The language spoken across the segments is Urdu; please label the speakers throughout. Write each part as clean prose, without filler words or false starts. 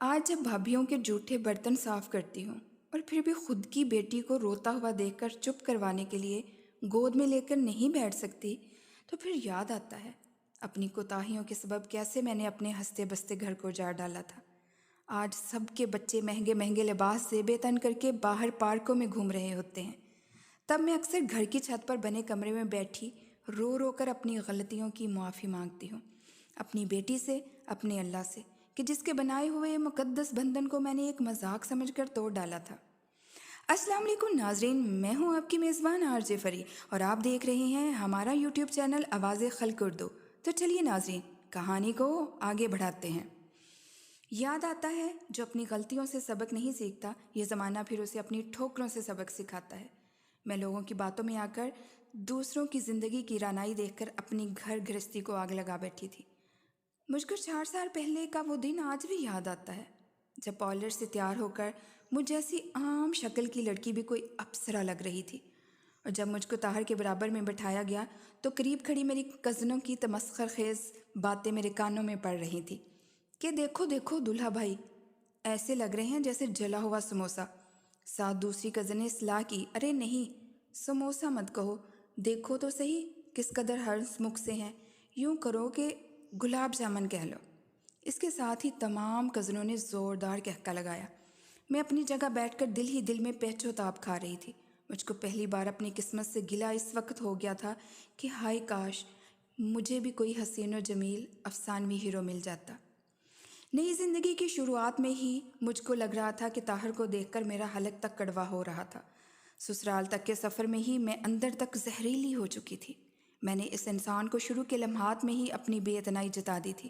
Speaker 1: آج جب بھابھیوں کے جھوٹے برتن صاف کرتی ہوں اور پھر بھی خود کی بیٹی کو روتا ہوا دیکھ کر چپ کروانے کے لیے گود میں لے کر نہیں بیٹھ سکتی تو پھر یاد آتا ہے اپنی کوتاہیوں کے سبب کیسے میں نے اپنے ہنستے بستے گھر کو اجاڑ ڈالا تھا۔ آج سب کے بچے مہنگے مہنگے لباس زیبے تن کر کے باہر پارکوں میں گھوم رہے ہوتے ہیں، تب میں اکثر گھر کی چھت پر بنے کمرے میں بیٹھی رو رو کر اپنی غلطیوں کی معافی مانگتی ہوں، اپنی بیٹی سے، اپنے اللہ سے، کہ جس کے بنائے ہوئے مقدس بندھن کو میں نے ایک مذاق سمجھ کر توڑ ڈالا تھا۔ السلام علیکم ناظرین، میں ہوں آپ کی میزبان آرزے فری اور آپ دیکھ رہے ہیں ہمارا یوٹیوب چینل آواز خلق اردو۔ تو چلیے ناظرین، کہانی کو آگے بڑھاتے ہیں۔ یاد آتا ہے جو اپنی غلطیوں سے سبق نہیں سیکھتا، یہ زمانہ پھر اسے اپنی ٹھوکروں سے سبق سکھاتا ہے۔ میں لوگوں کی باتوں میں آ کر دوسروں کی زندگی کی رانائی دیکھ کر اپنی گھر گرہستی کو آگ لگا بیٹھی تھی۔ مجھ کو 4 سال پہلے کا وہ دن آج بھی یاد آتا ہے جب پارلر سے تیار ہو کر مجھ جیسی عام شکل کی لڑکی بھی کوئی اپسرا لگ رہی تھی، اور جب مجھ کو طاہر کے برابر میں بٹھایا گیا تو قریب کھڑی میری کزنوں کی تمسخر خیز باتیں میرے کانوں میں پڑ رہی تھی کہ دیکھو دیکھو دلہا بھائی ایسے لگ رہے ہیں جیسے جلا ہوا سموسا۔ ساتھ دوسری کزن نے اصلاح کی، ارے نہیں سموسا مت کہو، دیکھو تو صحیح کس قدر ہنس مکھ سے ہیں، یوں کرو کہ گلاب جامن کہہ لو۔ اس کے ساتھ ہی تمام کزنوں نے زوردار کہکا لگایا۔ میں اپنی جگہ بیٹھ کر دل ہی دل میں پیچ و تاب کھا رہی تھی۔ مجھ کو پہلی بار اپنی قسمت سے گلہ اس وقت ہو گیا تھا کہ ہائے کاش مجھے بھی کوئی حسین و جمیل افسانوی ہیرو مل جاتا۔ نئی زندگی کی شروعات میں ہی مجھ کو لگ رہا تھا کہ طاہر کو دیکھ کر میرا حلق تک کڑوا ہو رہا تھا۔ سسرال تک کے سفر میں ہی میں اندر تک زہریلی ہو چکی تھی۔ میں نے اس انسان کو شروع کے لمحات میں ہی اپنی بے اعتنائی جتا دی تھی،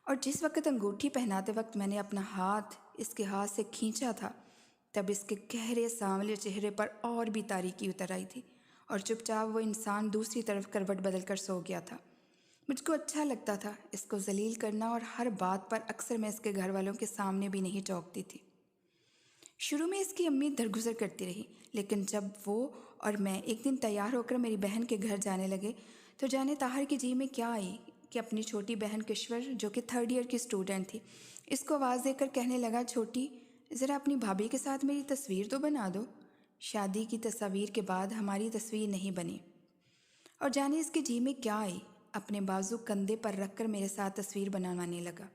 Speaker 1: اور جس وقت انگوٹھی پہناتے وقت میں نے اپنا ہاتھ اس کے ہاتھ سے کھینچا تھا تب اس کے گہرے سانولے چہرے پر اور بھی تاریکی اتر آئی تھی، اور چپ چاپ وہ انسان دوسری طرف کروٹ بدل کر سو گیا تھا۔ مجھ کو اچھا لگتا تھا اس کو ذلیل کرنا، اور ہر بات پر اکثر میں اس کے گھر والوں کے سامنے بھی نہیں چونکتی تھی۔ شروع میں اس کی امی درگزر کرتی رہی، لیکن جب وہ اور میں ایک دن تیار ہو کر میری بہن کے گھر جانے لگے تو جانے طاہر کی جی میں کیا آئی کہ اپنی چھوٹی بہن کشور جو کہ 3rd ایئر کی اسٹوڈنٹ تھی، اس کو آواز دے کر کہنے لگا، چھوٹی ذرا اپنی بھابھی کے ساتھ میری تصویر تو بنا دو۔ شادی کی تصاویر کے بعد ہماری تصویر نہیں بنی، اور جانے اس کے جی میں کیا آئی، اپنے بازو کندھے پر رکھ کر میرے ساتھ تصویر بنوانے لگا۔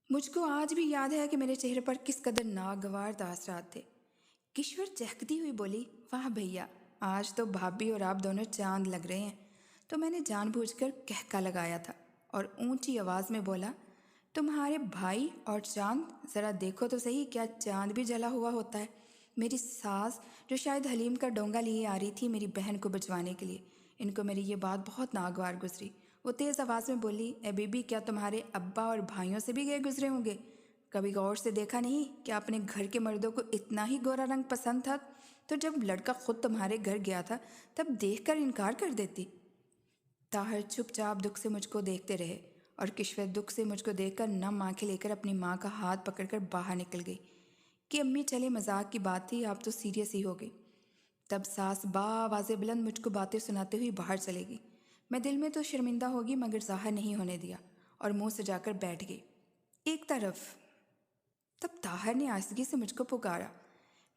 Speaker 1: مجھ کو آج بھی یاد ہے کہ میرے چہرے پر کس قدر ناگوار تاثرات تھے۔ کشور چہکتی ہوئی بولی، واہ بھیا آج تو بھابھی اور آپ دونوں چاند لگ رہے ہیں۔ تو میں نے جان بوجھ کر کہکا لگایا تھا اور اونچی آواز میں بولا، تمہارے بھائی اور چاند، ذرا دیکھو تو صحیح کیا چاند بھی جلا ہوا ہوتا ہے۔ میری ساس جو شاید حلیم کا ڈونگا لیے آ رہی تھی میری بہن کو بچوانے کے لیے، ان کو میری یہ بات بہت ناگوار گزری۔ وہ تیز آواز میں بولی، اے بی بی کیا تمہارے ابا اور بھائیوں سے بھی گئے گزرے ہوں گے؟ کبھی غور سے دیکھا نہیں کہ اپنے گھر کے مردوں کو اتنا ہی گورا رنگ پسند تھا تو جب لڑکا خود تمہارے گھر گیا تھا تب دیکھ کر انکار کر دیتی۔ طاہر چپ چاپ دکھ سے مجھ کو دیکھتے رہے، اور کشور دکھ سے مجھ کو دیکھ کر نم آنکھیں لے کر اپنی ماں کا ہاتھ پکڑ کر باہر نکل گئی کہ امی چلے مذاق کی بات تھی، آپ تو سیریس ہی ہو گئی۔ تب ساس آواز بلند مجھ کو باتیں سناتے ہوئی باہر چلے گئی۔ میں دل میں تو شرمندہ ہوگی مگر ظاہر نہیں ہونے دیا اور منہ سجا کر بیٹھ گئی ایک طرف۔ تب طاہر نے آہستگی سے مجھ کو پکارا،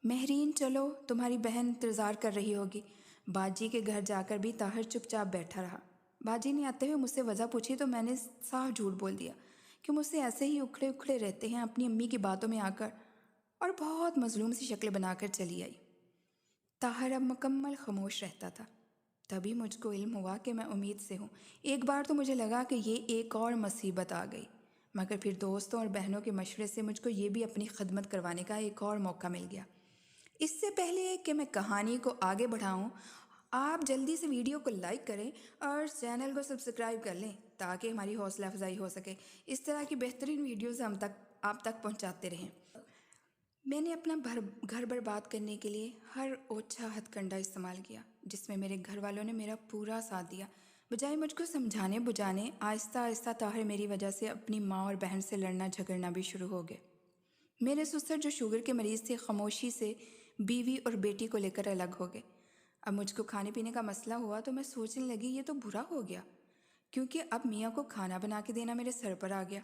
Speaker 1: مہرین چلو تمہاری بہن انتظار کر رہی ہوگی۔ باجی کے گھر جا کر بھی طاہر چپ چاپ بیٹھا رہا۔ باجی نے آتے ہوئے مجھ سے وجہ پوچھی تو میں نے صاف جھوٹ بول دیا کہ مجھ سے ایسے ہی اکھڑے اکھڑے رہتے ہیں اپنی امی کی باتوں میں آ کر، اور بہت مظلوم سی شکل بنا کر چلی آئی۔ طاہر اب مکمل خاموش رہتا تھا۔ تبھی مجھ کو علم ہوا کہ میں امید سے ہوں۔ ایک بار تو مجھے لگا کہ یہ ایک اور مصیبت آ گئی، مگر پھر دوستوں اور بہنوں کے مشورے سے مجھ کو یہ بھی اپنی خدمت کروانے کا ایک اور موقع مل گیا۔ اس سے پہلے کہ میں کہانی کو آگے بڑھاؤں، آپ جلدی سے ویڈیو کو لائک کریں اور چینل کو سبسکرائب کر لیں تاکہ ہماری حوصلہ افزائی ہو سکے، اس طرح کی بہترین ویڈیوز آپ تک پہنچاتے رہیں۔ میں نے اپنا گھر برباد کرنے کے لیے ہر اوچھا ہتھ کنڈا استعمال کیا جس میں میرے گھر والوں نے میرا پورا ساتھ دیا۔ بجائے مجھ کو سمجھانے بجھانے، آہستہ آہستہ طاہر میری وجہ سے اپنی ماں اور بہن سے لڑنا جھگڑنا بھی شروع ہو گئے۔ میرے سسر جو شوگر کے مریض تھے خاموشی سے بیوی اور بیٹی کو لے کر الگ ہو گئے۔ اب مجھ کو کھانے پینے کا مسئلہ ہوا تو میں سوچنے لگی یہ تو برا ہو گیا، کیونکہ اب میاں کو کھانا بنا کے دینا میرے سر پر آ گیا۔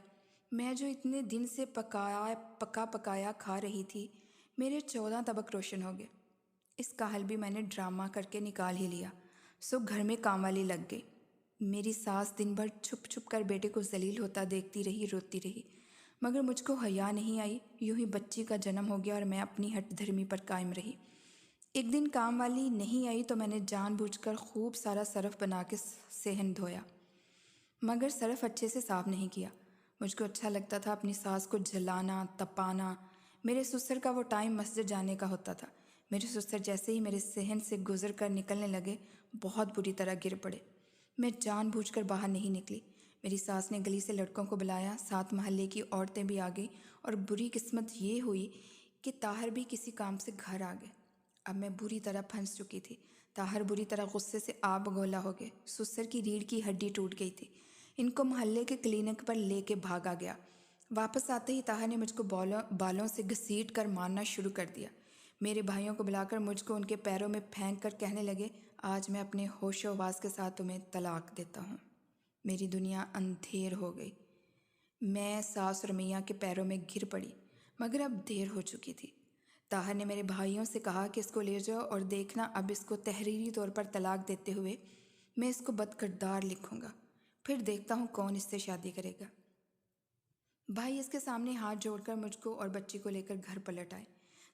Speaker 1: میں جو اتنے دن سے پکا پکایا کھا رہی تھی، میرے 14 طبق روشن ہو گئے۔ اس کا حل بھی میں نے ڈرامہ کر کے نکال ہی لیا، سو گھر میں کام والی لگ گئی۔ میری ساس دن بھر چھپ چھپ کر بیٹے کو ذلیل ہوتا دیکھتی رہی، روتی رہی، مگر مجھ کو حیا نہیں آئی۔ یوں ہی بچی کا جنم ہو گیا اور میں اپنی ہٹ دھرمی پر قائم رہی۔ ایک دن کام والی نہیں آئی تو میں نے جان بوجھ کر خوب سارا سرف بنا کے صحن دھویا، مگر سرف اچھے سے صاف نہیں کیا۔ مجھ کو اچھا لگتا تھا اپنی ساس کو جلانا، تپانا۔ میرے سسر کا وہ ٹائم مسجد جانے کا ہوتا تھا۔ میرے سسر جیسے ہی میرے صحن سے گزر کر نکلنے لگے، بہت بری طرح گر پڑے۔ میں جان بوجھ کر باہر نہیں نکلی۔ میری ساس نے گلی سے لڑکوں کو بلایا، 7 محلے کی عورتیں بھی آ گئیں، اور بری قسمت یہ ہوئی کہ طاہر بھی کسی کام سے گھر آ گئے۔ اب میں بری طرح پھنس چکی تھی۔ طاہر بری طرح غصے سے آب گولا ہو گئے۔ سسر کی ریڑھ کی ہڈی ٹوٹ گئی تھی۔ ان کو محلے کے کلینک پر لے کے بھاگا گیا۔ واپس آتے ہی طاہر نے مجھ کو بالوں سے گھسیٹ کر مارنا شروع کر دیا۔ میرے بھائیوں کو بلا کر مجھ کو ان کے پیروں میں پھینک کر کہنے لگے، آج میں اپنے ہوش و حواس کے ساتھ تمہیں طلاق دیتا ہوں۔ میری دنیا اندھیر ہو گئی۔ میں ساس اور میاں کے پیروں میں گر پڑی، مگر اب دیر ہو چکی تھی۔ طاہر نے میرے بھائیوں سے کہا کہ اس کو لے جاؤ اور دیکھنا اب اس کو تحریری طور پر طلاق دیتے ہوئے میں اس کو بد کردار لکھوں گا، پھر دیکھتا ہوں کون اس سے شادی کرے گا۔ بھائی اس کے سامنے ہاتھ جوڑ کر مجھ کو اور بچی کو لے کر گھر پلٹ آئے۔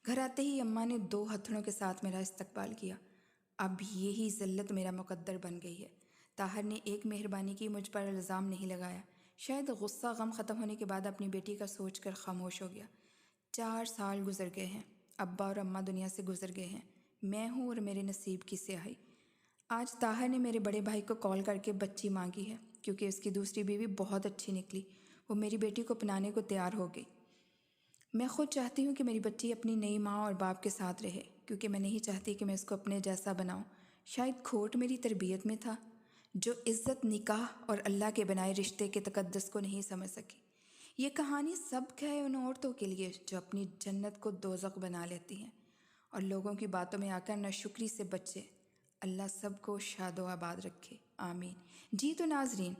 Speaker 1: گھر آتے ہی اماں نے 2 ہتھڑوں کے ساتھ میرا استقبال کیا۔ اب یہی ذلت میرا مقدر بن گئی ہے۔ طاہر نے ایک مہربانی کی، مجھ پر الزام نہیں لگایا۔ شاید غصہ غم ختم ہونے کے بعد اپنی بیٹی کا سوچ کر خاموش ہو گیا۔ 4 سال گزر گئے ہیں، ابا اور اماں دنیا سے گزر گئے ہیں، میں ہوں اور میرے نصیب کی سیاہی۔ آج طاہر نے میرے بڑے بھائی کو کال کر کے بچی مانگی ہے، کیونکہ اس کی دوسری بیوی بہت اچھی نکلی۔ وہ میری بیٹی کو اپنانے کو تیار ہو گئی۔ میں خود چاہتی ہوں کہ میری بچی اپنی نئی ماں اور باپ کے ساتھ رہے، کیونکہ میں نہیں چاہتی کہ میں اس کو اپنے جیسا بناؤں۔ شاید کھوٹ میری تربیت میں تھا، جو عزت نکاح اور اللہ کے بنائے رشتے کے تقدس کو نہیں سمجھ سکی۔ یہ کہانی سبق ہے ان عورتوں کے لیے جو اپنی جنت کو دوزخ بنا لیتی ہیں اور لوگوں کی باتوں میں آ کر ناشکری سے بچے۔ اللہ سب کو شاد و آباد رکھے، آمین۔ جی تو ناظرین،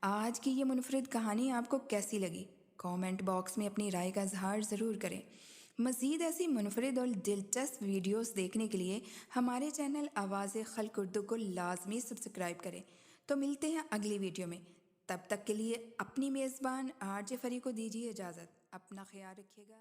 Speaker 1: آج کی یہ منفرد کہانی آپ کو کیسی لگی؟ کامنٹ باکس میں اپنی رائے کا اظہار ضرور کریں۔ مزید ایسی منفرد اور دلچسپ ویڈیوز دیکھنے کے لیے ہمارے چینل آواز خلق اردو کو لازمی سبسکرائب کریں۔ تو ملتے ہیں اگلی ویڈیو میں، تب تک کے لیے اپنی میزبان RJ فری کو دیجیے اجازت۔ اپنا خیال رکھیے گا۔